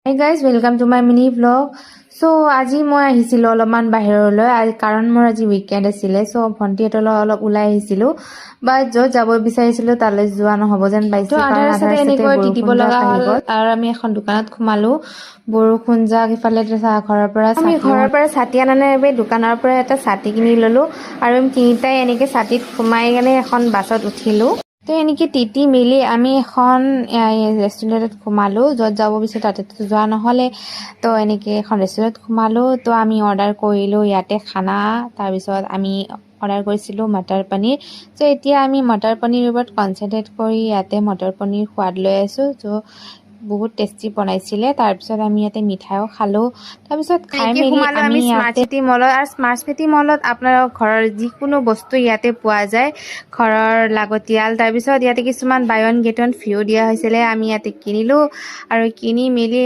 Hi guys, welcome to my mini vlog. So আজি মই আহিছিলো অলপমান বাহিৰলৈ কাৰণ মোৰ আজি উইকেন্ড আছিলে সো ভন্টিহঁতৰ অলপ ওলাই আহিছিলো বাট য'ত যাব বিচাৰিছিলো তালৈ যোৱা নহব যেন পাইছো কাৰণ আধাৰ এনেকৈ টিটিব লগা হ'ল আৰু আমি এখন দোকানত সোমালো বৰষুণ যাক ইফালে ঘৰৰ পৰা ছাতি আনানে দোকানৰ পৰা এটা ছাতি কিনি ললো আৰু আমি তিনিটাই এনেকৈ ছাতিত সোমাই কেনে এখন বাছত উঠিলো তো এনেকে টিটি মিলি আমি এখন ৰেষ্টুৰেণ্টত সোমালো য'ত যাব বিচাৰো তাতে যোৱা নহলে তো এনেকে এখন ৰেষ্টুৰেণ্টত সোমালো তো আমি অৰ্ডাৰ কৰিলো ইয়াতে খানা তাৰ পিছত আমি অৰ্ডাৰ কৰিছিলো মটৰ পনীৰ তো এতিয়া আমি মটৰ পনীৰৰ ওপৰত কনসেন্ট্ৰেট কৰি ইয়াতে মটৰ পনীৰ সোৱাদ লৈ আছো তো বহুত টেষ্টি বনাইছিলে তাৰ পিছত আমি ইয়াতে মিঠাইও খালো তাৰ পিছত খাই মেলি আমি স্মাৰ্ট সিটি মলত আৰু স্মাৰ্ট সিটি মলত আপোনাৰ ঘৰৰ যিকোনো বস্তু ইয়াতে পোৱা যায় ঘৰৰ লাগতিয়াল তাৰ পিছত ইয়াতে কিছুমান বাই ওৱান গেট ওৱান ফ্ৰীও দিয়া হৈছিলে আমি ইয়াতে কিনিলো আৰু কিনি মেলি